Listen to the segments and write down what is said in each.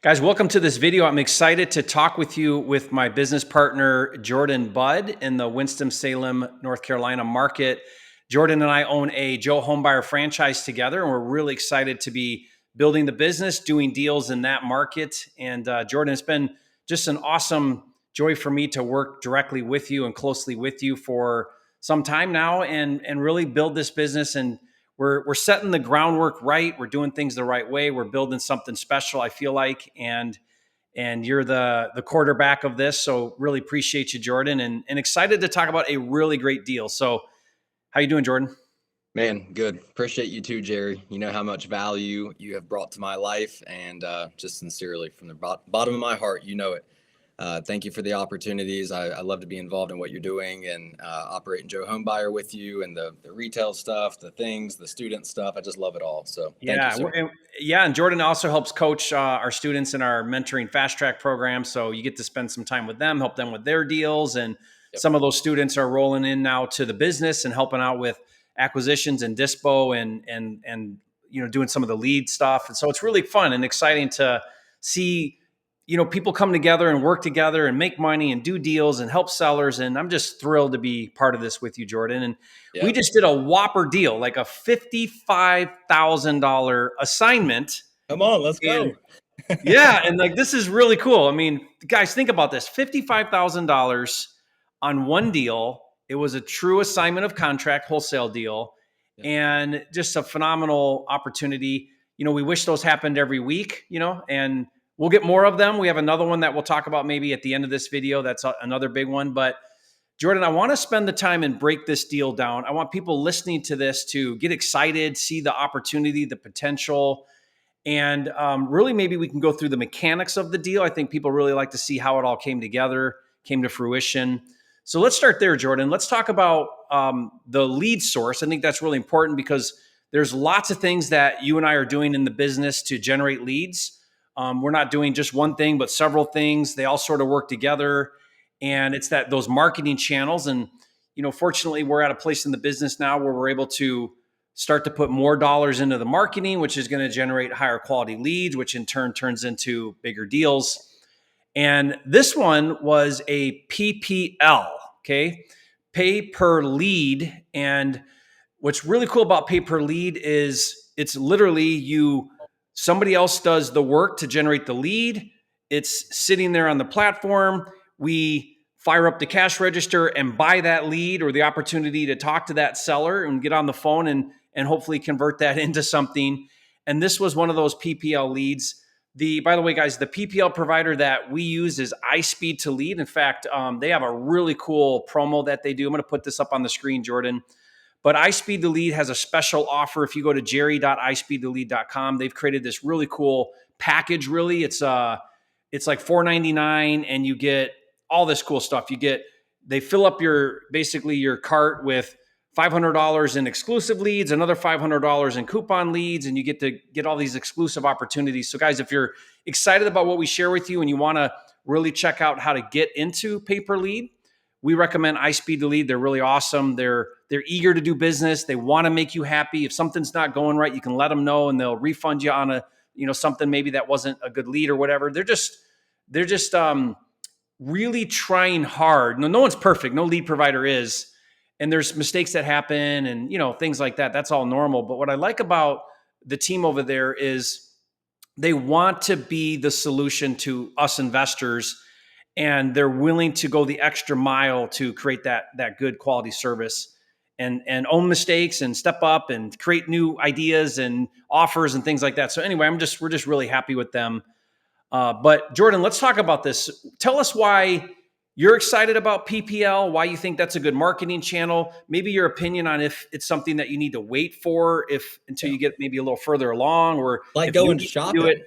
Guys, welcome to this video. I'm excited to talk with you with my business partner, Jordan Budd, in the Winston-Salem, North Carolina market. Jordan and I own a Joe Homebuyer franchise together, and we're really excited to be building the business, doing deals in that market. And Jordan, it's been just an awesome joy for me to work directly with you and closely with you for some time now and really build this business. And we're setting the groundwork right. We're doing things the right way. We're building something special, I feel like, and you're the quarterback of this. So really appreciate you, Jordan, and excited to talk about a really great deal. So how you doing, Jordan? Man, good. Appreciate you too, Jerry. You know how much value you have brought to my life, and just sincerely from the bottom of my heart, you know it. Thank you for the opportunities. I love to be involved in what you're doing and operating Joe Homebuyer with you and the retail stuff, the things, the student stuff. I just love it all. So thank you, Yeah, sir. and Jordan also helps coach our students in our mentoring fast track program. So you get to spend some time with them, help them with their deals, and Yep. some of those students are rolling in now to the business and helping out with acquisitions and dispo and doing some of the lead stuff. And so it's really fun and exciting to see people come together and work together and make money and do deals and help sellers. And I'm just thrilled to be part of this with you, Jordan. And we Yep. just did a whopper deal, like a $55,000 assignment. Come on, let's And go. yeah, and like this is really cool. I mean, guys, think about this: $55,000 on one deal. It was a true assignment of contract, wholesale deal, Yep. and just a phenomenal opportunity. We wish those happened every week. And we'll get more of them. We have another one that we'll talk about maybe at the end of this video. That's another big one, but Jordan, I want to spend the time and break this deal down. I want people listening to this to get excited, see the opportunity, the potential, and really maybe we can go through the mechanics of the deal. I think people really like to see how it all came together, came to fruition. So let's start there, Jordan. Let's talk about the lead source. I think that's really important because there's lots of things that you and I are doing in the business to generate leads. We're not doing just one thing, but several things. They all sort of work together. And it's those marketing channels. And, fortunately, we're at a place in the business now where we're able to start to put more dollars into the marketing, which is going to generate higher quality leads, which in turn turns into bigger deals. And this one was a PPL, okay? Pay per lead. And what's really cool about pay per lead is it's literally somebody else does the work to generate the lead. It's sitting there on the platform. We fire up the cash register and buy that lead or the opportunity to talk to that seller and get on the phone and hopefully convert that into something. And this was one of those PPL leads. By the way, guys, the PPL provider that we use is Ispeedtolead. In fact, they have a really cool promo that they do. I'm going to put this up on the screen, Jordan. But Ispeedtolead has a special offer. If you go to jerry.ispeedtolead.com, they've created this really cool package. Really, it's like $4.99, and you get all this cool stuff. They fill up basically your cart with $500 in exclusive leads, another $500 in coupon leads, and you get to get all these exclusive opportunities. So, guys, if you're excited about what we share with you and you want to really check out how to get into pay per lead, we recommend Ispeedtolead. They're really awesome. They're eager to do business. They want to make you happy. If something's not going right, you can let them know, and they'll refund you on something maybe that wasn't a good lead or whatever. They're just really trying hard. No one's perfect. No lead provider is. And there's mistakes that happen and, things like that. That's all normal. But what I like about the team over there is they want to be the solution to us investors, and they're willing to go the extra mile to create that good quality service and own mistakes and step up and create new ideas and offers and things like that. So anyway, we're just really happy with them. But Jordan, let's talk about this. Tell us why you're excited about PPL, why you think that's a good marketing channel, maybe your opinion on if it's something that you need to wait for until you get maybe a little further along, or Like if you going need to do it. shopping.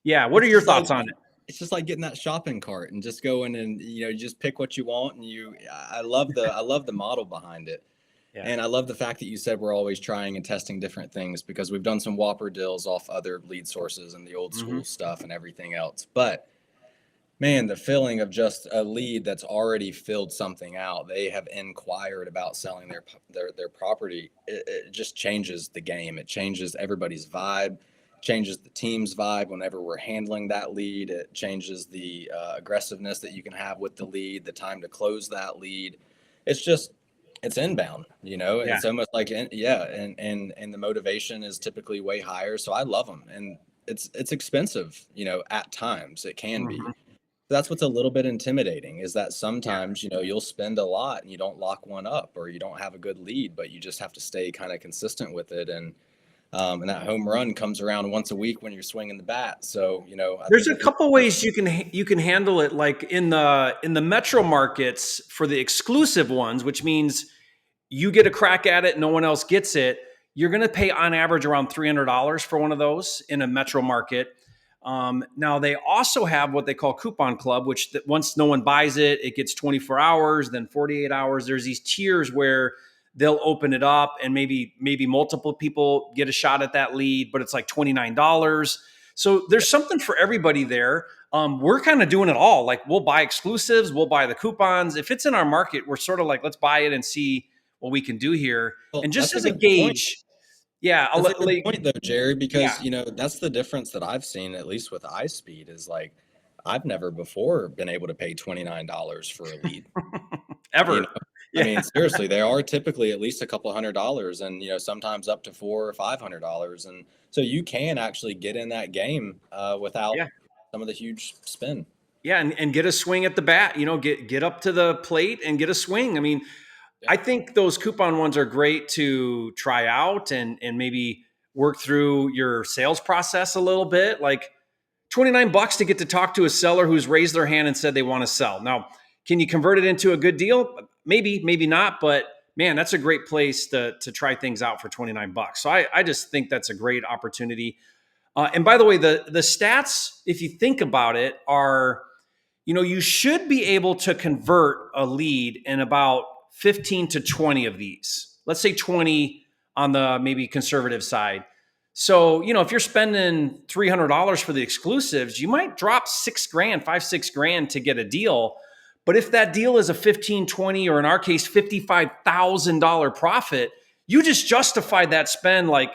Yeah. What are It's your just like thoughts on it? it's just like getting that shopping cart and just going and you just pick what you want and I love the model behind it. Yeah. And I love the fact that you said we're always trying and testing different things because we've done some Whopper deals off other lead sources and the old Mm-hmm. school stuff and everything else. But man, the feeling of just a lead that's already filled something out, they have inquired about selling their property. It just changes the game. It changes everybody's vibe. changes the team's vibe whenever we're handling that lead. It changes the aggressiveness that you can have with the lead, the time to close that lead. It's just, it's inbound, Yeah. it's almost like, yeah. And the motivation is typically way higher. So I love them. And it's expensive, at times it can be. Mhm. That's what's a little bit intimidating, is that Yeah. sometimes, you'll spend a lot and you don't lock one up, or you don't have a good lead, but you just have to stay kind of consistent with it. And that home run comes around once a week when you're swinging the bat. So, I There's think a if we, couple ways you can handle it, like in the metro markets for the exclusive ones, which means you get a crack at it, no one else gets it. You're going to pay on average around $300 for one of those in a metro market. Now they also have what they call coupon club, which once no one buys it, it gets 24 hours, then 48 hours. There's these tiers where they'll open it up and maybe multiple people get a shot at that lead, but it's like $29. So yeah, there's something for everybody there. We're kind of doing it all. Like we'll buy exclusives, we'll buy the coupons. If it's in our market, we're sort of like, let's buy it and see what we can do here. well, And just that's a as a good point. gauge, yeah, That's a good point though, Jerry, yeah, because that's the difference that I've seen, at least with iSpeed, is like I've never before been able to pay $29 for a lead. You ever. know, I Yeah, mean, seriously, they are typically at least a couple $100, and sometimes up to $400 or $500, and so you can actually get in that game without yeah, some of the huge spin. yeah, and get a swing at the bat. Get up to the plate and get a swing. I mean, Yeah. I think those coupon ones are great to try out and maybe work through your sales process a little bit. Like $29 to get to talk to a seller who's raised their hand and said they want to sell. Now, can you convert it into a good deal? Maybe, maybe not, but man, that's a great place to try things out for $29. So I just think that's a great opportunity. And by the way, the stats, if you think about it, are you should be able to convert a lead in about 15 to 20 of these. Let's say 20 on the maybe conservative side. So, if you're spending $300 for the exclusives, you might drop 6 grand, 5, 6 grand to get a deal. But if that deal is a 15, 20, or in our case, $55,000 profit, you just justified that spend. Like,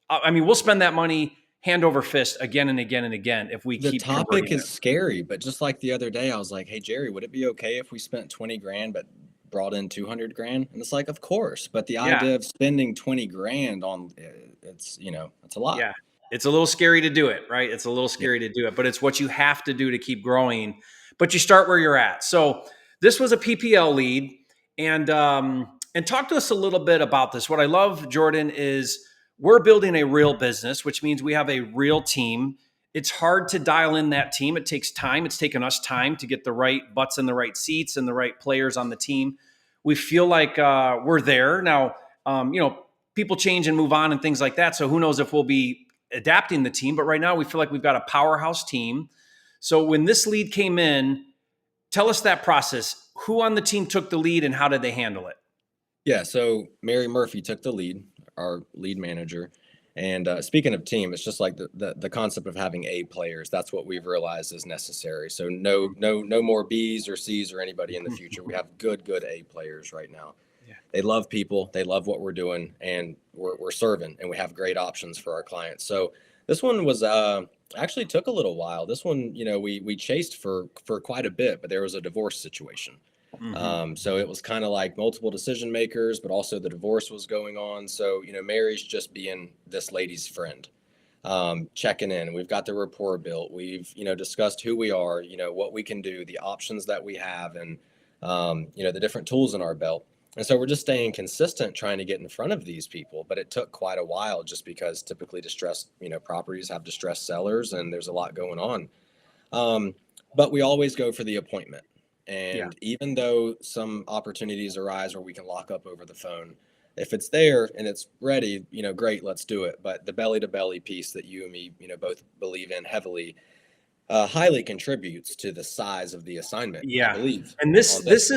I mean, we'll spend that money hand over fist again and again and again if we The keep converting topic it. is scary, but just like the other day, I was like, "Hey Jerry, would it be okay if we spent 20 grand but brought in 200 grand?" And it's like, "Of course." But the Yeah. idea of spending 20 grand on it's a lot. Yeah. It's a little scary to do it, right? It's a little Yeah. scary to do it, but it's what you have to do to keep growing. But you start where you're at. So this was a PPL lead, and talk to us a little bit about this. What I love, Jordan, is we're building a real business, which means we have a real team. It's hard to dial in that team. It takes time. It's taken us time to get the right butts in the right seats and the right players on the team. We feel like we're there now. People change and move on and things like that. So who knows if we'll be adapting the team. But right now we feel like we've got a powerhouse team. So when this lead came in, tell us that process. Who on the team took the lead and how did they handle it? Yeah, so Mary Murphy took the lead, our lead manager. And speaking of team, it's just like the concept of having A players. That's what we've realized is necessary. So no more Bs or Cs or anybody in the future. We have good A players right now. Yeah. They love people, they love what we're doing, and we're serving, and we have great options for our clients. So this one was actually took a little while. This one, we chased for quite a bit, but there was a divorce situation. Mm-hmm. So it was kind of like multiple decision makers, but also the divorce was going on. So, Mary's just being this lady's friend, checking in. We've got the rapport built. We've, discussed who we are, what we can do, the options that we have, and, the different tools in our belt. And so we're just staying consistent, trying to get in front of these people. But it took quite a while just because typically distressed, properties have distressed sellers and there's a lot going on. But we always go for the appointment. Yeah. And even though some opportunities arise where we can lock up over the phone, if it's there and it's ready, great, let's do it. But the belly to belly piece that you and me, both believe in heavily, highly contributes to the size of the assignment, I Yeah. believe, And this on this.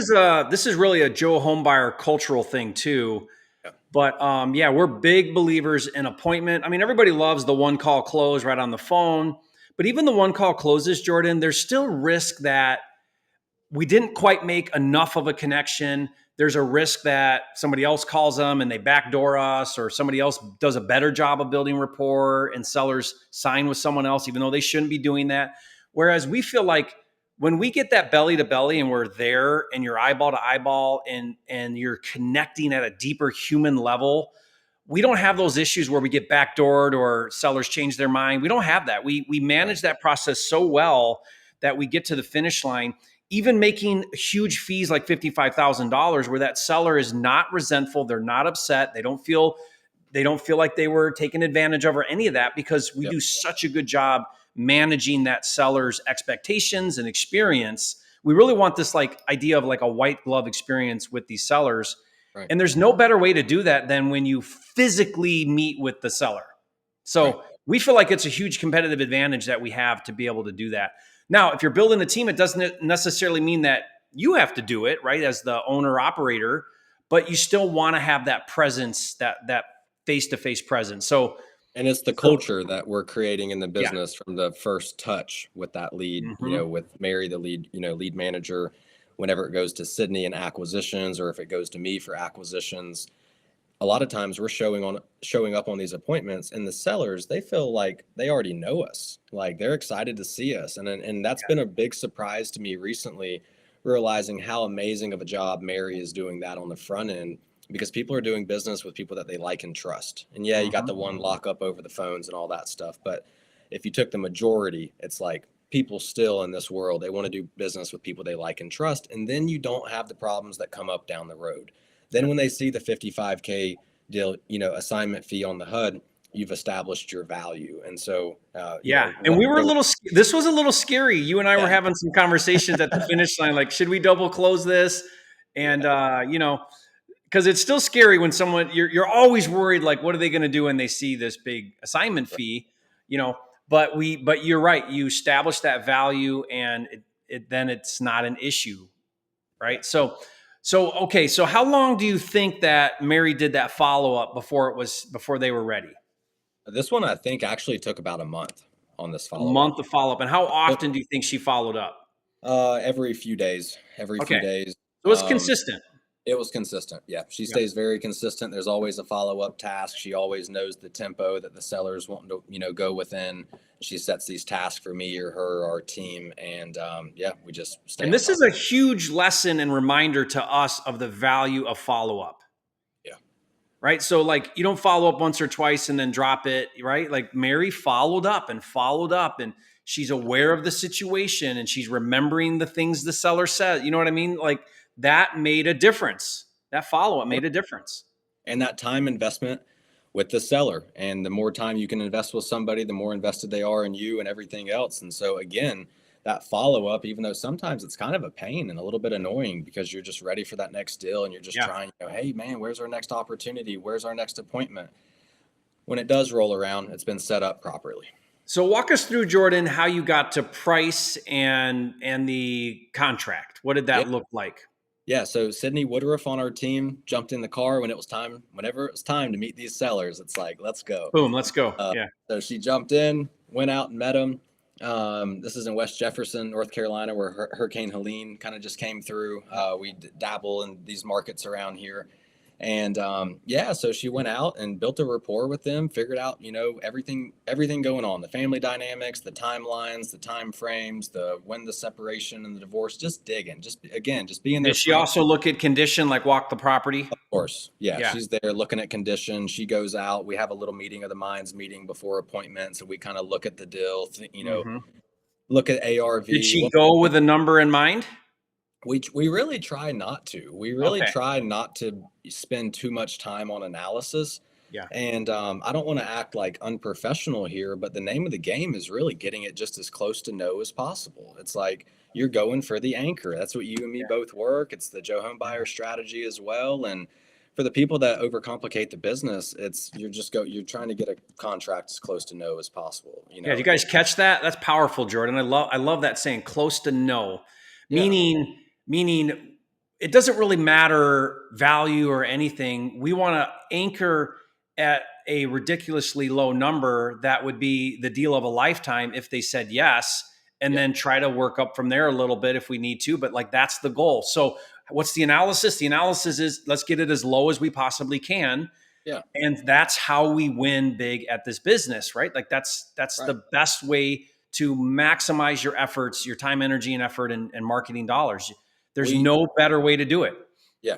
this is really a Joe Homebuyer cultural thing too. Yeah. But yeah, we're big believers in appointment. I mean, everybody loves the one call close right on the phone. But even the one call closes, Jordan, there's still risk that we didn't quite make enough of a connection. there's a risk that somebody else calls them and they backdoor us, or somebody else does a better job of building rapport and sellers sign with someone else, even though they shouldn't be doing that. Whereas we feel like when we get that belly to belly and we're there and you're eyeball to eyeball and you're connecting at a deeper human level, we don't have those issues where we get backdoored or sellers change their mind. We don't have that. We manage that process so well that we get to the finish line, even making huge fees like $55,000, where that seller is not resentful, they're not upset, they don't feel like they were taken advantage of or any of that, because we do such a good job managing that seller's expectations and experience. We really want this like idea of like a white glove experience with these sellers. Right. And there's no better way to do that than when you physically meet with the seller. So we feel like it's a huge competitive advantage that we have to be able to do that. Now, if you're building a team, it doesn't necessarily mean that you have to do it, right, as the owner operator, but you still want to have that presence, that face-to-face presence. So, and it's the culture that we're creating in the business from the first touch with that lead, with Mary, the lead, lead manager, whenever it goes to Sydney and acquisitions, or if it goes to me for acquisitions. A lot of times we're showing up on these appointments, and the sellers, they feel like they already know us. Like they're excited to see us. And that's been a big surprise to me recently, realizing how amazing of a job Mary is doing that on the front end, because people are doing business with people that they like and trust. And yeah, you got the one lockup over the phones and all that stuff. But if you took the majority, it's like people still in this world, they want to do business with people they like and trust. And then you don't have the problems that come up down the road. Then when they see the $55K deal, assignment fee on the HUD, you've established your value. And so, and we were this was a little scary. You and I were having some conversations at the finish line, like, should we double close this? And, because it's still scary when someone, you're always worried, like, what are they going to do when they see this big assignment fee, but you're right. You establish that value, and then it's not an issue. Right. So how long do you think that Mary did that follow-up before they were ready? This one, I think, actually took about a month on this follow-up. A month of follow-up. And how often do you think she followed up? Every few days. Few days. So it's consistent. It was consistent. Yeah. She stays very consistent. There's always a follow-up task. She always knows the tempo that the sellers want to, go within. She sets these tasks for me or her or our team. And we just stay. And this is a huge lesson and reminder to us of the value of follow-up. Yeah. Right. So like, you don't follow up once or twice and then drop it. Right. Like Mary followed up, and she's aware of the situation, and she's remembering the things the seller said. You know what I mean? Like, that made a difference. That follow-up made a difference. And that time investment with the seller, and the more time you can invest with somebody, the more invested they are in you and everything else. And so again, that follow-up, even though sometimes it's kind of a pain and a little bit annoying, because you're just ready for that next deal and you're just trying, hey man, where's our next opportunity? Where's our next appointment? When it does roll around, it's been set up properly. So walk us through, Jordan, how you got to price and the contract. What did that look like? Yeah, so Sydney Woodruff on our team jumped in the car whenever it was time to meet these sellers. It's like, let's go. Boom, let's go. So she jumped in, went out and met them. This is in West Jefferson, North Carolina, where Hurricane Helene kind of just came through. We dabble in these markets around here. And so she went out and built a rapport with them, figured out, everything going on, the family dynamics, the timelines, the time frames, when the separation and the divorce, just digging, just being there. Did she also look at condition, like walk the property? Of course. Yeah. She's there looking at condition. She goes out. We have a little meeting of the minds meeting before appointment. So we kind of look at the deal, look at ARV. Did she go with a number in mind? We really try not to. We really try not to spend too much time on analysis. Yeah. And I don't want to act like unprofessional here, but the name of the game is really getting it just as close to no as possible. It's like you're going for the anchor. That's what you and me both work. It's the Joe Home Buyer strategy as well. And for the people that overcomplicate the business, you're trying to get a contract as close to no as possible. Yeah. Do you guys catch that? That's powerful, Jordan. I love that saying, close to no, meaning it doesn't really matter value or anything. We want to anchor at a ridiculously low number that would be the deal of a lifetime if they said yes, and then try to work up from there a little bit if we need to. But like, that's the goal. So What's the analysis? The analysis is let's get it as low as we possibly can. Yeah. And that's how we win big at this business, right? Like that's Right. the best way to maximize your efforts, your time, energy, and effort and marketing dollars. There's no better way to do it. Yeah.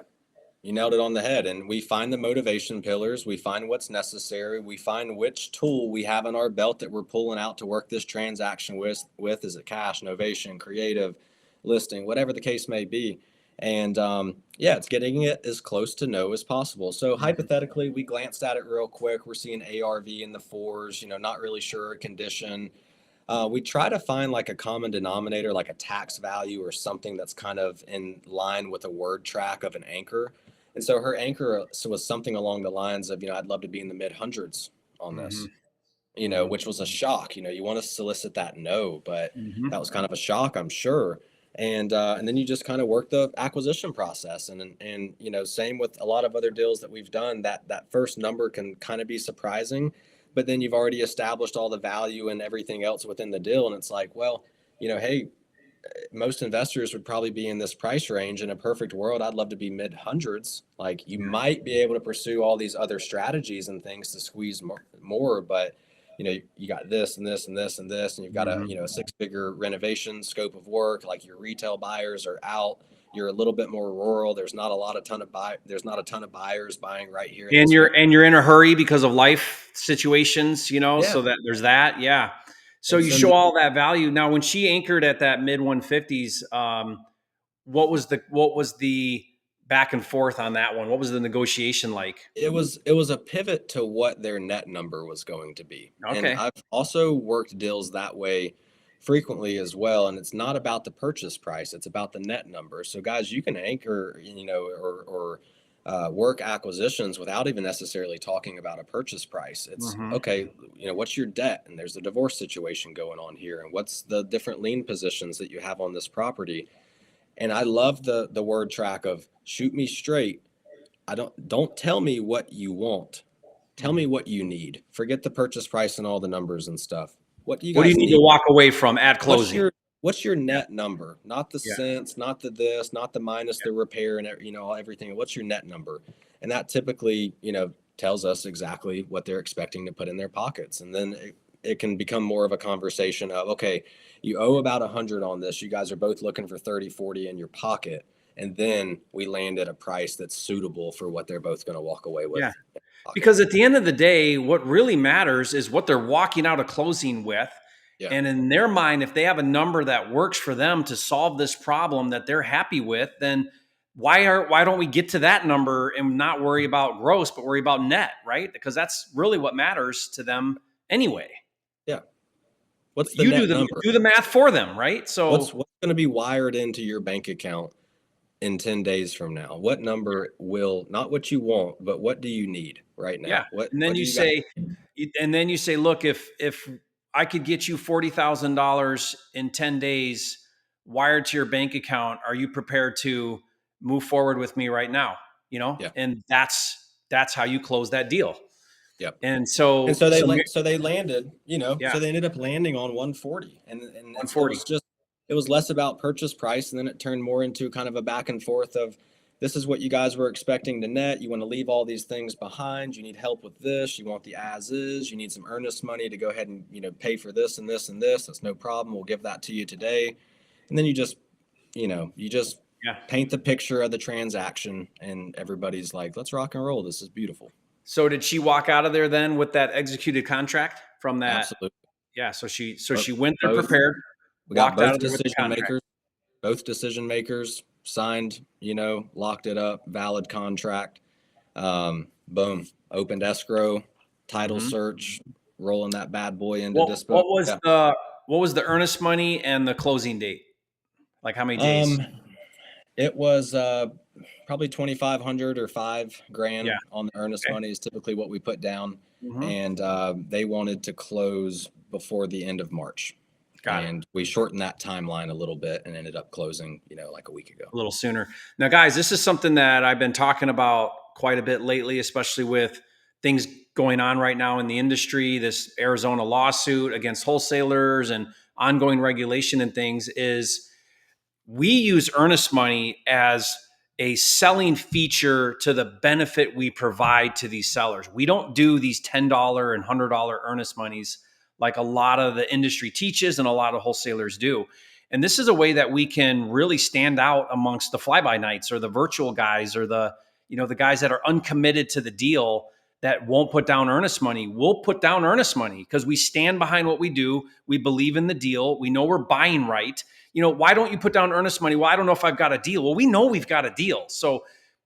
You nailed it on the head. And we find the motivation pillars. We find what's necessary. We find which tool we have in our belt that we're pulling out to work this transaction with. Is it cash, novation, creative, listing, whatever the case may be. And yeah, it's getting it as close to no as possible. So hypothetically, we glanced at it real quick. We're seeing ARV in the fours, not really sure condition. We try to find like a common denominator, like a tax value or something that's kind of in line with a word track of an anchor. And so her anchor was something along the lines of, I'd love to be in the mid hundreds on this, which was a shock. You want to solicit that no, but that was kind of a shock, I'm sure. And then you just kind of work the acquisition process, and same with a lot of other deals that we've done. That first number can kind of be surprising, but then you've already established all the value and everything else within the deal, and it's like, well, hey, most investors would probably be in this price range. In a perfect world, I'd love to be mid hundreds. Like you might be able to pursue all these other strategies and things to squeeze more, but you got this and this and this and this, and you've got a 6-figure renovation scope of work. Like your retail buyers are out. You're a little bit more rural. There's not a ton of buyers buying right here. And you're in a hurry because of life situations, so that there's that. Yeah. So you show all that value. Now, when she anchored at that mid 150s, what was the back and forth on that one? What was the negotiation like? It was a pivot to what their net number was going to be. Okay. And I've also worked deals that way frequently as well. And it's not about the purchase price, it's about the net number. So guys, you can anchor, or work acquisitions without even necessarily talking about a purchase price. It's okay, what's your debt? And there's a divorce situation going on here. And what's the different lien positions that you have on this property? And I love the word track of shoot me straight. Don't tell me what you want. Tell me what you need. Forget the purchase price and all the numbers and stuff. What do you need to walk away from at closing? What's your net number? Not the cents, not the this, not the minus the repair and everything. What's your net number? And that typically, tells us exactly what they're expecting to put in their pockets. And then it can become more of a conversation of, okay, you owe about 100 on this. You guys are both looking for 30, 40 in your pocket. And then we land at a price that's suitable for what they're both going to walk away with. Yeah. Because at the end of the day, what really matters is what they're walking out of closing with. Yeah. And in their mind, if they have a number that works for them to solve this problem that they're happy with, then why don't we get to that number and not worry about gross, but worry about net, right? Because that's really what matters to them anyway. Yeah. What's the net number? Do the math for them, right? So what's going to be wired into your bank account in 10 days from now? What number will, not what you want, but what do you need right now? Yeah. And then you say, look, if I could get you $40,000 in 10 days wired to your bank account, are you prepared to move forward with me right now? And that's how you close that deal. Yep. And so they landed, so they ended up landing on 140 and 140. It was less about purchase price. And then it turned more into kind of a back and forth of, this is what you guys were expecting to net. You want to leave all these things behind. You need help with this. You want the as is. You need some earnest money to go ahead and, pay for this and this and this. That's no problem. We'll give that to you today. And then you just paint the picture of the transaction and everybody's like, let's rock and roll. This is beautiful. So did she walk out of there then with that executed contract from that? Absolutely. Yeah. So she went there prepared. We got both decision makers signed, locked it up, valid contract. Boom, opened escrow, title search, rolling that bad boy into Disposition. What was the earnest money and the closing date? Like how many days? It was probably 2,500 or $5,000 on the earnest money is typically what we put down. And they wanted to close before the end of March. And we shortened that timeline a little bit and ended up closing, like a week ago. A little sooner. Now, guys, this is something that I've been talking about quite a bit lately, especially with things going on right now in the industry, this Arizona lawsuit against wholesalers and ongoing regulation and things, is we use earnest money as a selling feature to the benefit we provide to these sellers. We don't do these $10 and $100 earnest monies like a lot of the industry teaches and a lot of wholesalers do. And this is a way that we can really stand out amongst the fly-by-nights or the virtual guys or the, the guys that are uncommitted to the deal that won't put down earnest money. We'll put down earnest money because we stand behind what we do. We believe in the deal. We know we're buying right. Why don't you put down earnest money? Well, I don't know if I've got a deal. Well, we know we've got a deal. So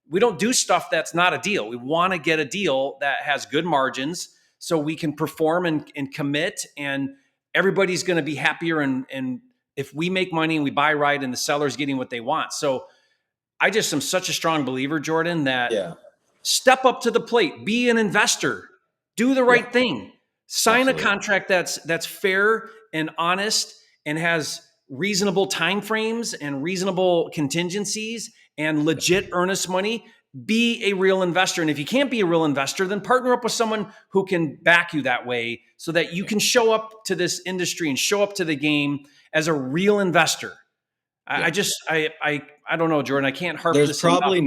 we don't do stuff that's not a deal. We want to get a deal that has good margins so we can perform and commit, and everybody's going to be happier. And if we make money and we buy right and the seller's getting what they want. So I just am such a strong believer, Jordan, that Yeah. step up to the plate, be an investor, do the right thing, sign Absolutely. a contract that's fair and honest and has reasonable timeframes and reasonable contingencies and legit earnest money. Be a real investor. And if you can't be a real investor, then partner up with someone who can back you that way so that you can show up to this industry and show up to the game as a real investor. Yeah. I don't know, Jordan. I can't harp There's this enough. probably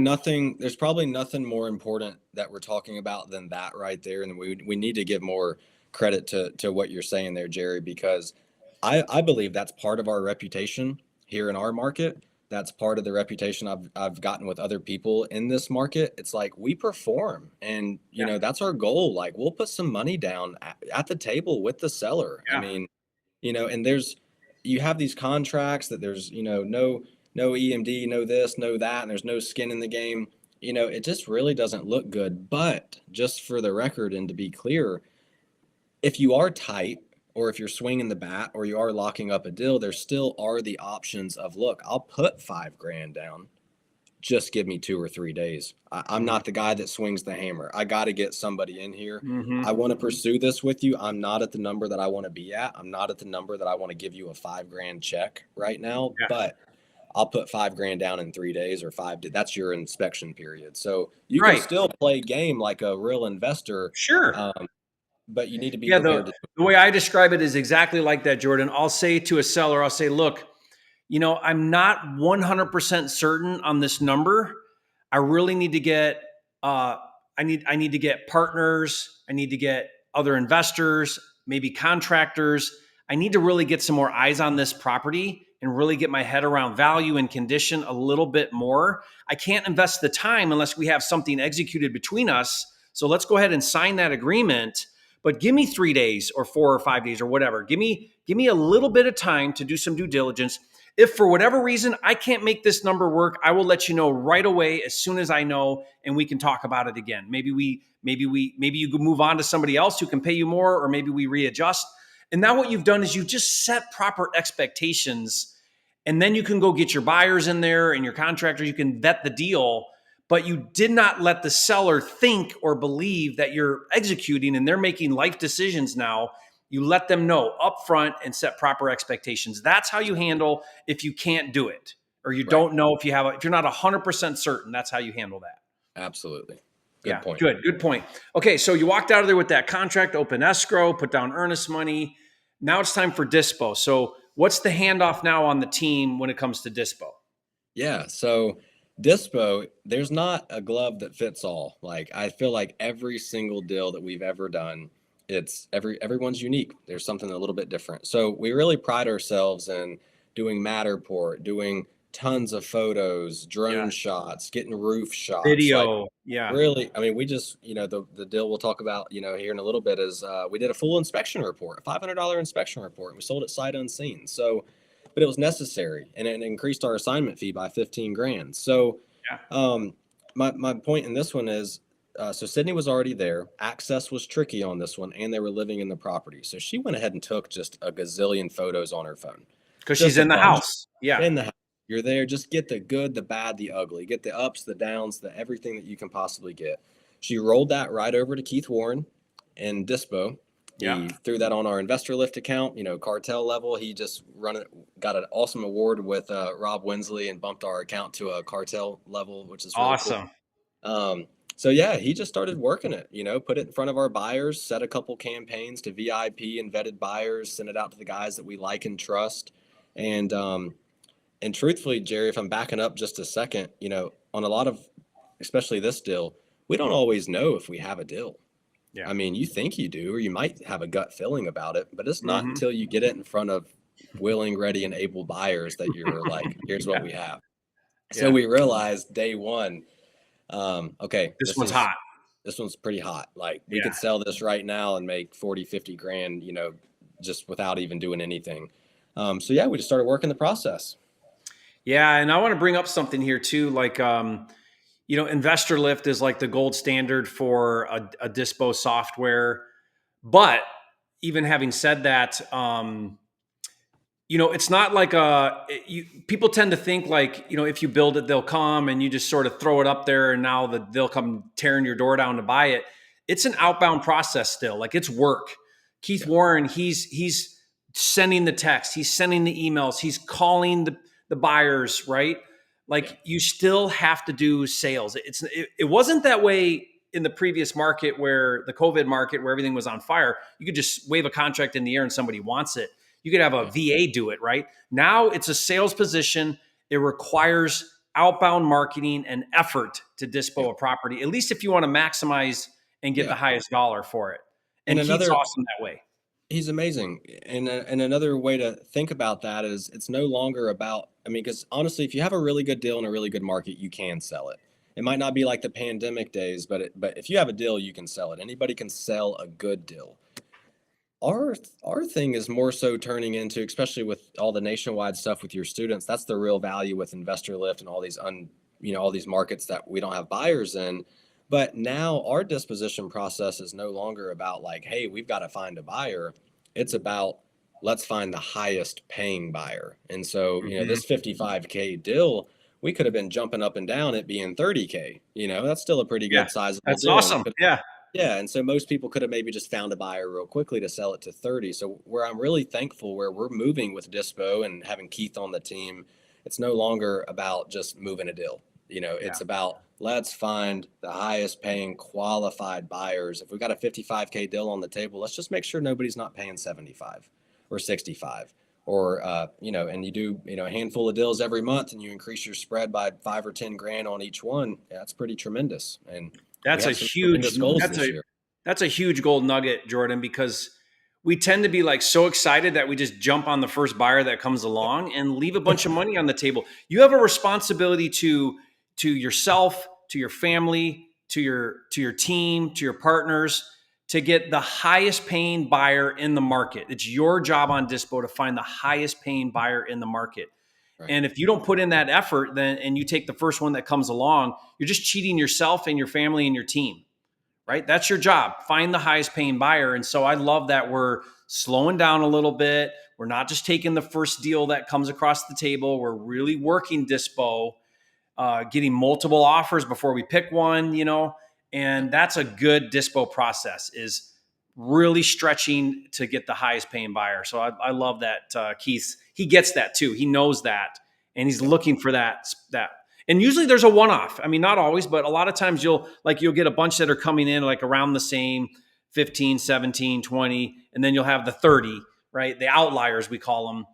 nothing more important that we're talking about than that right there. And we need to give more credit to what you're saying there, Jerry, because I believe that's part of our reputation here in our market. That's part of the reputation I've gotten with other people in this market. It's like we perform, and that's our goal. Like we'll put some money down at the table with the seller. Yeah. I mean, and you have these contracts that there's no EMD, no this, no that, and there's no skin in the game. It just really doesn't look good. But just for the record and to be clear, if you are tight or if you're swinging the bat or you are locking up a deal, there still are the options of, look, I'll put $5,000 down. Just give me 2 or 3 days. I'm not the guy that swings the hammer. I got to get somebody in here. Mm-hmm. I want to pursue this with you. I'm not at the number that I want to be at. I'm not at the number that I want to give you a $5,000 check right now, but I'll put $5,000 down in 3 days or 5 days. That's your inspection period. So you can still play game like a real investor. Sure. But you need to be prepared to. The way I describe it is exactly like that, Jordan. I'll say to a seller, I'll say, look, I'm not 100% certain on this number. I really need to get, I need to get partners. I need to get other investors, maybe contractors. I need to really get some more eyes on this property and really get my head around value and condition a little bit more. I can't invest the time unless we have something executed between us. So let's go ahead and sign that agreement. But give me 3 days or 4 or 5 days or whatever. Give me a little bit of time to do some due diligence. If for whatever reason I can't make this number work, I will let you know right away as soon as I know, and we can talk about it again. Maybe you can move on to somebody else who can pay you more, or maybe we readjust. And now what you've done is you've just set proper expectations, and then you can go get your buyers in there and your contractors. You can vet the deal, but you did not let the seller think or believe that you're executing and they're making life decisions now. You let them know upfront and set proper expectations. That's how you handle if you can't do it, or you don't know if you're not 100% certain. That's how you handle that. Absolutely. Good point. Good point. Okay, so you walked out of there with that contract, open escrow, put down earnest money. Now it's time for dispo. So what's the handoff now on the team when it comes to dispo? Yeah, so dispo, there's not a glove that fits all. Like I feel like every single deal that we've ever done, it's everyone's unique. There's something a little bit different. So we really pride ourselves in doing Matterport, doing tons of photos, drone shots, getting roof shots, video. Really, I mean, we just, the deal we'll talk about, here in a little bit is we did a full inspection report, a $500 inspection report, and we sold it sight unseen. So, but it was necessary, and it increased our assignment fee by $15,000. So, my point in this one is, so Sydney was already there. Access was tricky on this one, and they were living in the property. So she went ahead and took just a gazillion photos on her phone. Because she's in the house. Yeah. In the house. You're there. Just get the good, the bad, the ugly. Get the ups, the downs, the everything that you can possibly get. She rolled that right over to Keith Warren in Dispo. He threw that on our Investorlift account, cartel level. He just got an awesome award with Rob Winsley and bumped our account to a cartel level, which is really awesome. Cool. So yeah, he just started working it, put it in front of our buyers, set a couple campaigns to VIP and vetted buyers, send it out to the guys that we like and trust. And And truthfully, Jerry, if I'm backing up just a second, on a lot of, especially this deal, we don't always know if we have a deal. Yeah. I mean, you think you do, or you might have a gut feeling about it, but it's not Hmm. until you get it in front of willing, ready, and able buyers that you're like, here's what Yeah. we have. So Yeah. we realized day one, okay, This one's hot. this one's pretty hot. Like we Yeah. could sell this right now and make 40, 50 grand, just without even doing anything. So yeah, we just started working the process. Yeah. And I want to bring up something here too. Like, Investorlift is like the gold standard for a dispo software. But even having said that, it's not like people tend to think like, if you build it, they'll come and you just sort of throw it up there and now they'll come tearing your door down to buy it. It's an outbound process still. Like it's work. Keith Yeah. Warren, he's sending the text, he's sending the emails, he's calling the buyers, right? Yeah. Like you still have to do sales. It wasn't that way in the previous market where the COVID market where everything was on fire. You could just wave a contract in the air and somebody wants it. You could have a Yeah. VA do it, right? Now it's a sales position. It requires outbound marketing and effort to dispo Yep. a property, at least if you want to maximize and get the Yeah. highest dollar for it. And And Keith's another, awesome that way. he's amazing. And another way to think about that is it's no longer about, I mean, because honestly, if you have a really good deal in a really good market, you can sell it. It might not be like the pandemic days, but if you have a deal, you can sell it. Anybody can sell a good deal. Our thing is more so turning into, especially with all the nationwide stuff with your students, that's the real value with Investorlift and all these all these markets that we don't have buyers in. But now our disposition process is no longer about like, hey, we've got to find a buyer. It's about let's find the highest paying buyer. And so, Mhm. this 55K deal, we could have been jumping up and down at being 30K. That's still a pretty Yeah, good sizable that's deal. And we awesome. could Yeah, yeah, and so most people could have maybe just found a buyer real quickly to sell it to 30. So where I'm really thankful where we're moving with Dispo and having Keith on the team, it's no longer about just moving a deal. yeah, It's about let's find the highest paying qualified buyers. If we've got a 55K deal on the table, let's just make sure nobody's not paying 75 or 65 or and you do, a handful of deals every month and you increase your spread by 5 or 10 grand on each one. Yeah, that's pretty tremendous. And we that's a have some tremendous huge goals this year. that's a huge gold nugget, Jordan, because we tend to be like so excited that we just jump on the first buyer that comes along and leave a bunch of money on the table. You have a responsibility to yourself, to your family, to your team, to your partners to get the highest paying buyer in the market. It's your job on Dispo to find the highest paying buyer in the market. Right. And if you don't put in that effort, then and you take the first one that comes along, you're just cheating yourself and your family and your team, Yeah. right? That's your job. Find the highest paying buyer. And so I love that we're slowing down a little bit. We're not just taking the first deal that comes across the table. We're really working Dispo, getting multiple offers before we pick one, Yeah. and that's a good Dispo process is really stretching to get the highest paying buyer. So I love that Keith, he gets that too. He knows that and he's Yeah. looking for that. And usually there's a one-off. I mean, not always, but a lot of times you'll get a bunch that are coming in like around the same 15, 17, 20, and then you'll have the 30, right? The outliers, we call them.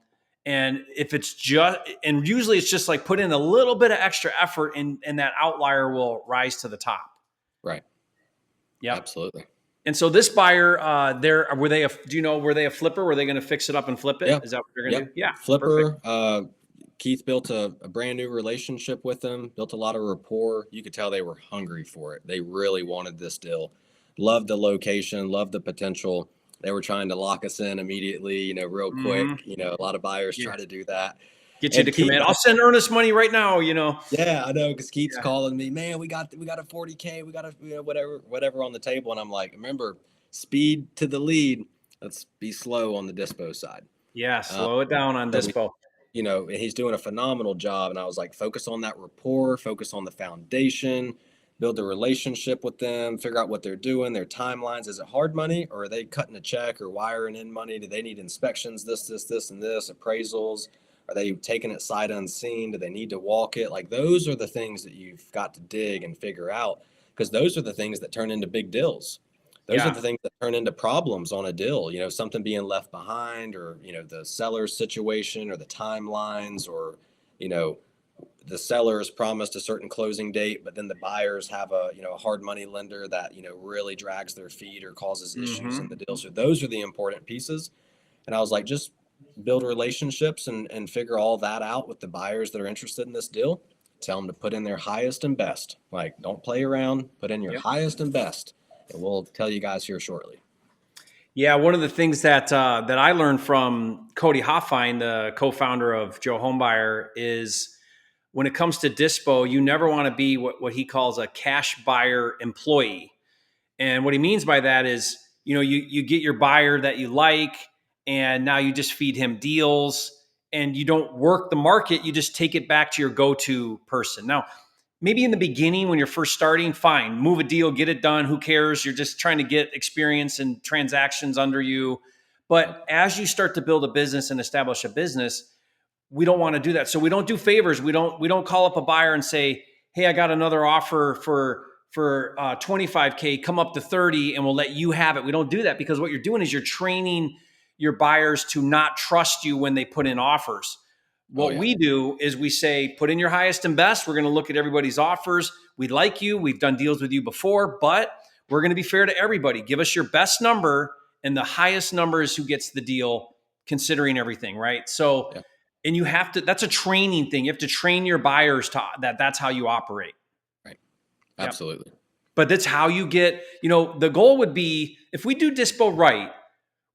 And if it's just, and usually it's just like put in a little bit of extra effort and that outlier will rise to the top. Right. Yep. Absolutely. And so this buyer, were they a flipper? Were they going to fix it up and flip it? Yeah. Is that what they're going to Yep. do? Yeah. Perfect. Flipper. Keith built a brand new relationship with them, built a lot of rapport. You could tell they were hungry for it. They really wanted this deal, loved the location, loved the potential. They were trying to lock us in immediately, real quick. Mm-hmm. A lot of buyers Yeah. try to do that. Get you And to Keith, commit. I'll send earnest money right now, yeah, I know, because Keith's Yeah. calling me, man. We got a 40K, we got a whatever on the table, and I'm like, remember, speed to the lead. Let's be slow on the dispo side. Yeah. Um, Slow it down on so we, Dispo. and he's doing a phenomenal job. And I was like, focus on that rapport, focus on the foundation, build a relationship with them, figure out what they're doing, their timelines. Is it hard money, or are they cutting a check or wiring in money? Do they need inspections? This, and this appraisals. Are they taking it sight unseen? Do they need to walk it? Like those are the things that you've got to dig and figure out, because those are the things that turn into big deals. Those are Yeah. the things that turn into problems on a deal, something being left behind, or, the seller's situation or the timelines, or you know, the sellers promised a certain closing date, but then the buyers have a, a hard money lender that, really drags their feet or causes issues in Mm-hmm. the deal. So those are the important pieces. And I was like, just build relationships and figure all that out with the buyers that are interested in this deal. Tell them to put in their highest and best. Like, don't play around, put in your Yep. highest and best. And we'll tell you guys here shortly. Yeah, one of the things that that I learned from Cody Hoffine, the co-founder of Joe Homebuyer, is when it comes to dispo, you never want to be what he calls a cash buyer employee. And what he means by that is, you get your buyer that you like, and now you just feed him deals, and you don't work the market. You just take it back to your go-to person. Now, maybe in the beginning when you're first starting, fine, move a deal, get it done. Who cares? You're just trying to get experience and transactions under you. But as you start to build a business and establish a business, we don't want to do that. So we don't do favors. We don't call up a buyer and say, "Hey, I got another offer for 25K, come up to 30 and we'll let you have it." We don't do that, because what you're doing is you're training your buyers to not trust you when they put in offers. Oh What yeah. we do is we say, put in your highest and best. We're going to look at everybody's offers. We like you. We've done deals with you before, but we're going to be fair to everybody. Give us your best number, and the highest number is who gets the deal, considering everything, right? So, Yeah. and you have to, that's a training thing. You have to train your buyers to that's how you operate. Right. Yep. Absolutely. But that's how you get, the goal would be, if we do dispo right,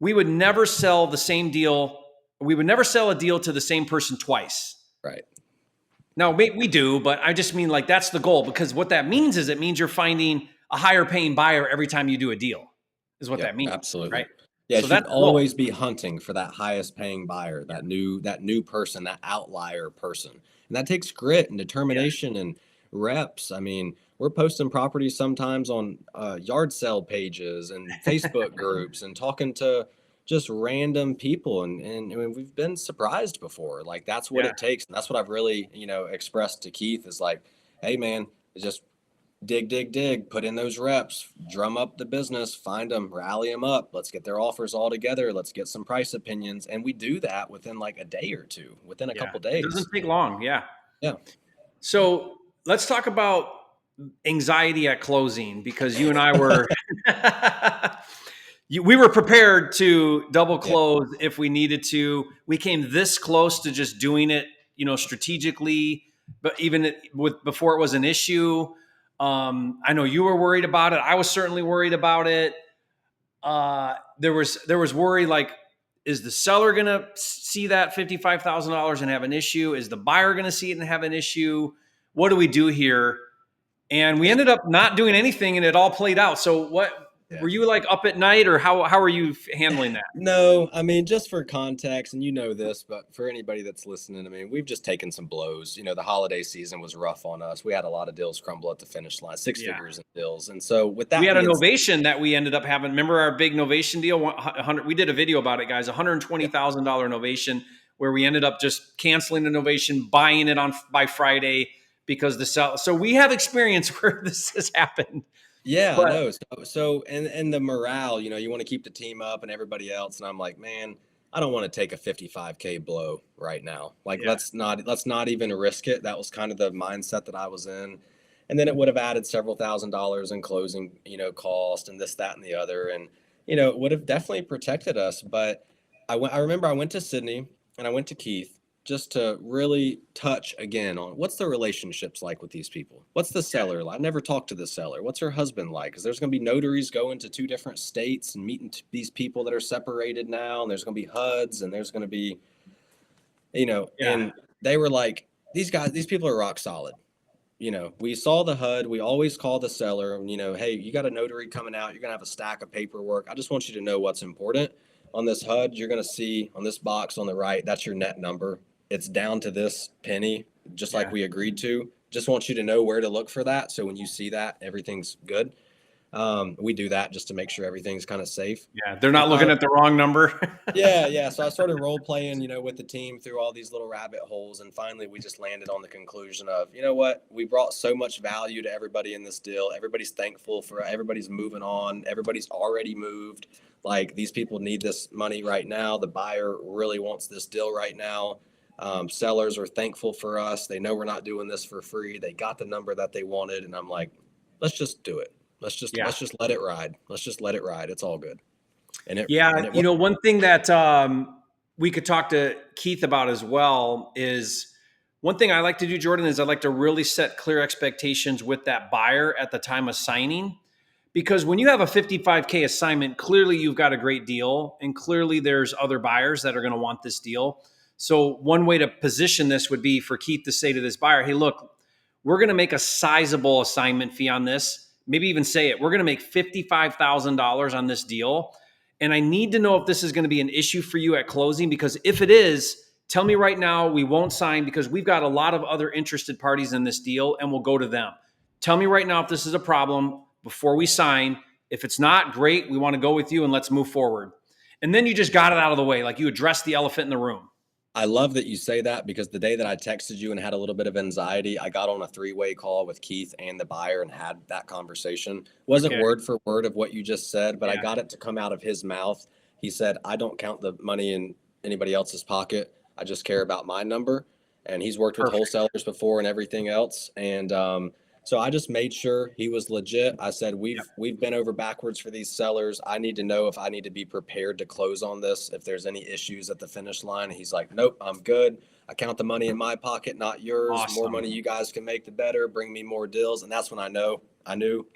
we would never sell the same deal. We would never sell a deal to the same person twice. Right. Now, we do, but I just mean, like, that's the goal, because what that means is, it means you're finding a higher paying buyer every time you do a deal, is what Yep. that means, Absolutely. right? Yeah, you So should that's the goal. always be hunting for that highest paying buyer, that new person, that outlier person. And that takes grit and Yeah. determination and reps. I mean, we're posting properties sometimes on yard sale pages and Facebook groups and talking to just random people. And I mean, we've been surprised before. Like, that's what Yeah. it takes. And that's what I've really, expressed to Keith is like, hey man, it's just dig, dig, dig, put in those reps, drum up the business, find them, rally them up. Let's get their offers all together. Let's get some price opinions. And we do that within like a day or two, within a Yeah. couple It doesn't days. take long. Yeah. Yeah. So let's talk about anxiety at closing, because you and I were we were prepared to double Yeah. close if we needed to. We came this close to just doing it, strategically, but even with before it was an issue. I know you were worried about it. I was certainly worried about it. There was worry, like, is the seller going to see that $55,000 and have an issue? Is the buyer going to see it and have an issue? What do we do here? And we ended up not doing anything, and it all played out. So what, Yeah. were you like up at night, or how are you handling that? No, I mean, just for context, and you know this, but for anybody that's listening, I mean, we've just taken some blows. The holiday season was rough on us. We had a lot of deals crumble at the finish line, six Yeah. figures in deals. And so, with We that had a being said, novation that we ended up having. Remember our big novation deal? 100. We did a video about it, guys. yeah, $120,000 novation, where we ended up just canceling the novation, buying it on by Friday, because the sell. So we have experience where this has happened. yeah, But no. So, and the morale, you want to keep the team up and everybody else. And I'm like, man, I don't want to take a 55K blow right now. Like, yeah, let's not even risk it. That was kind of the mindset that I was in. And then it would have added several $1,000s in closing, cost and this, that, and the other. And, it would have definitely protected us. But I remember I went to Sydney and I went to Keith just to really touch again on what's the relationships like with these people. What's the seller like? I never talked to the seller. What's her husband like? Because there's going to be notaries going to two different states and meeting these people that are separated now. And there's going to be HUDs and there's going to be, yeah, and they were like, these people are rock solid. We saw the HUD. We always call the seller, hey, you got a notary coming out. You're going to have a stack of paperwork. I just want you to know what's important. On this HUD, you're going to see on this box on the right, that's your net number. It's down to this penny, just like yeah. we agreed to. Just want you to know where to look for that. So when you see that, everything's good. We do that just to make sure everything's kind of safe. Yeah, they're not looking at the wrong number. Yeah, yeah. So I started role playing, with the team through all these little rabbit holes, and finally we just landed on the conclusion of, you know what, we brought so much value to everybody in this deal. Everybody's thankful for everybody's moving on. Everybody's already moved. Like, these people need this money right now. The buyer really wants this deal right now. Sellers are thankful for us. They know we're not doing this for free. They got the number that they wanted. And I'm like, let's just do it. Yeah. Let's just let it ride. Let's just let it ride. It's all good. And Yeah. it You was. know, one thing that we could talk to Keith about as well is one thing I like to do, Jordan, is I like to really set clear expectations with that buyer at the time of signing. Because when you have a 55K assignment, clearly you've got a great deal, and clearly there's other buyers that are going to want this deal. So one way to position this would be for Keith to say to this buyer, hey, look, we're going to make a sizable assignment fee on this. Maybe even say it. We're going to make $55,000 on this deal. And I need to know if this is going to be an issue for you at closing, because if it is, tell me right now, we won't sign because we've got a lot of other interested parties in this deal and we'll go to them. Tell me right now if this is a problem before we sign. If it's not, great. We want to go with you and let's move forward. And then you just got it out of the way. Like you addressed the elephant in the room. I love that you say that, because the day that I texted you and had a little bit of anxiety, I got on a 3-way call with Keith and the buyer and had that conversation. Wasn't Okay. word for word of what you just said, but I Yeah. got it to come out of his mouth. He said, I don't count the money in anybody else's pocket. I just care about my number. And he's worked with Perfect. wholesalers before and everything else. And so I just made sure he was legit. I said, Yep. we've been over backwards for these sellers. I need to know if I need to be prepared to close on this, if there's any issues at the finish line. And he's like, nope, I'm good. I count the money in my pocket, not yours. The more Awesome. money you guys can make, the better. Bring me more deals. And that's when I knew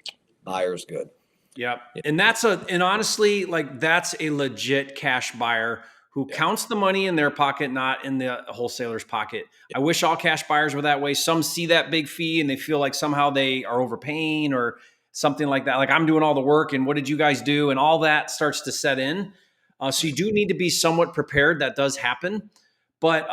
buyer's good. Yep. Yeah. And honestly, like that's a legit cash buyer who Yeah. counts the money in their pocket, not in the wholesaler's pocket. Yeah. I wish all cash buyers were that way. Some see that big fee and they feel like somehow they are overpaying or something like that. Like I'm doing all the work and what did you guys do? And all that starts to set in. So you do need to be somewhat prepared. That does happen. But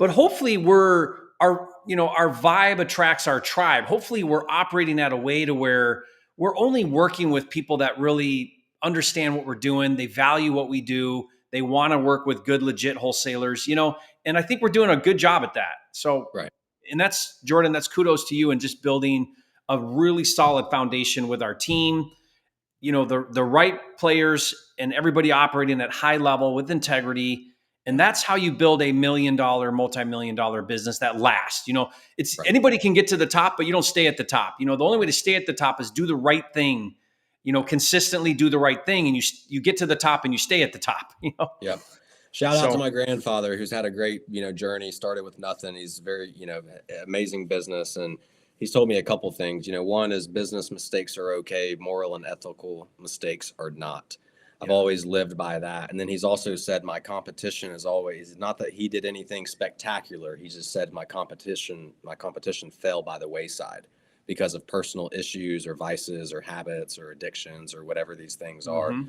hopefully our vibe attracts our tribe. Hopefully we're operating at a way to where we're only working with people that really understand what we're doing. They value what we do. They want to work with good, legit wholesalers, and I think we're doing a good job at that. So, Right. and that's Jordan, that's kudos to you and just building a really solid foundation with our team, the right players and everybody operating at high level with integrity. And that's how you build a $1 million, multi-million dollar business that lasts. It's Right. anybody can get to the top, but you don't stay at the top. The only way to stay at the top is do the right thing, consistently do the right thing. And you get to the top and you stay at the top, Yep. Shout out to So my grandfather, who's had a great, journey. Started with nothing. He's very, amazing business. And he's told me a couple things. One is business mistakes are okay. Moral and ethical mistakes are not. I've Yeah. always lived by that. And then he's also said my competition is always, not that he did anything spectacular. He just said my competition fell by the wayside because of personal issues or vices or habits or addictions or whatever these things are. Mhm.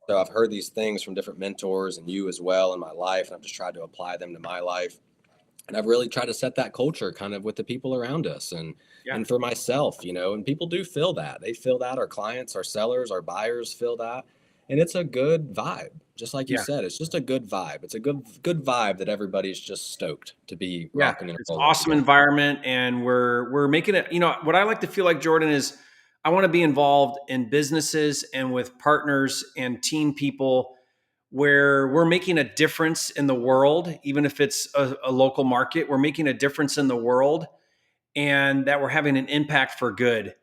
So I've heard these things from different mentors and you as well in my life, and I've just tried to apply them to my life. And I've really tried to set that culture kind of with the people around us Yeah. and for myself, and people do feel that. They feel that. Our clients, our sellers, our buyers feel that. And it's a good vibe. Just like you Yeah. said, it's just a good vibe. It's a good vibe that everybody's just stoked to be Yeah, rocking and it's rolling awesome together. environment, and we're making it. What I like to feel like, Jordan, is I want to be involved in businesses and with partners and team people where we're making a difference in the world, even if it's a local market. We're making a difference in the world, and that we're having an impact for good,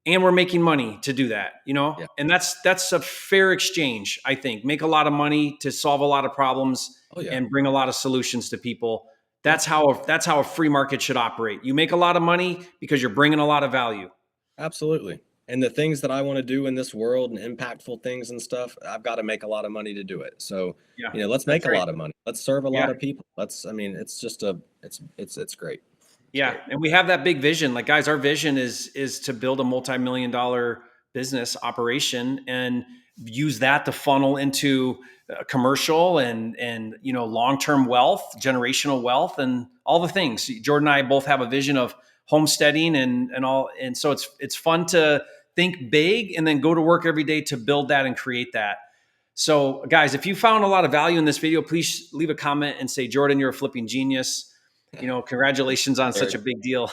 and we're making money to do that. Yeah. And that's a fair exchange. I think make a lot of money to solve a lot of problems Oh yeah. and bring a lot of solutions to people. Yep. That's how a free market should operate. You make a lot of money because you're bringing a lot of value. Absolutely. And the things that I want to do in this world and impactful things and stuff, I've got to make a lot of money to do it. So, Yeah, let's that's make a right. lot of money. Let's serve a Yeah, lot of people. It's just it's great. It's yeah, great. and we have that big vision. Like, guys, our vision is to build a multi-million dollar business operation and use that to funnel into commercial and long-term wealth, generational wealth, and all the things. Jordan and I both have a vision of homesteading and all, and so it's fun to think big and then go to work every day to build that and create that. So, guys, if you found a lot of value in this video, please leave a comment and say, Jordan, you're a flipping genius. Congratulations on such a big deal.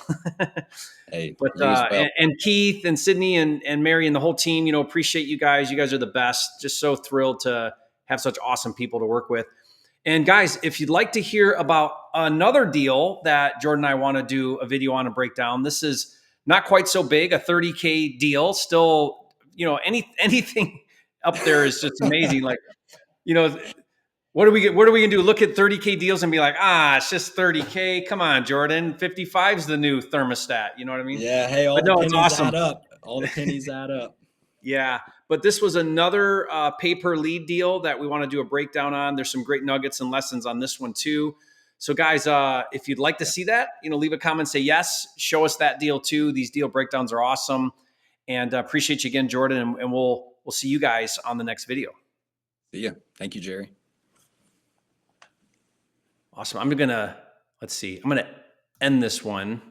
Hey, But you as well. and Keith and Sydney and Mary and the whole team, appreciate you guys. You guys are the best. Just so thrilled to have such awesome people to work with. And guys, if you'd like to hear about another deal that Jordan and I want to do a video on a breakdown. This is not quite so big, a 30K deal. Still, anything up there is just amazing. Like, what are we gonna do? Look at 30K deals and be like, it's just 30K. Come on, Jordan. 55 is the new thermostat. You know what I mean? Yeah. Hey, all But the no, it's pennies awesome. add up. All the pennies add up. Yeah, but this was another pay per lead deal that we want to do a breakdown on. There's some great nuggets and lessons on this one too. So guys, if you'd like to see that, leave a comment, say yes, show us that deal too. These deal breakdowns are awesome, and appreciate you again, Jordan. And we'll see you guys on the next video. See ya. Thank you, Jerry. Awesome. I'm gonna end this one.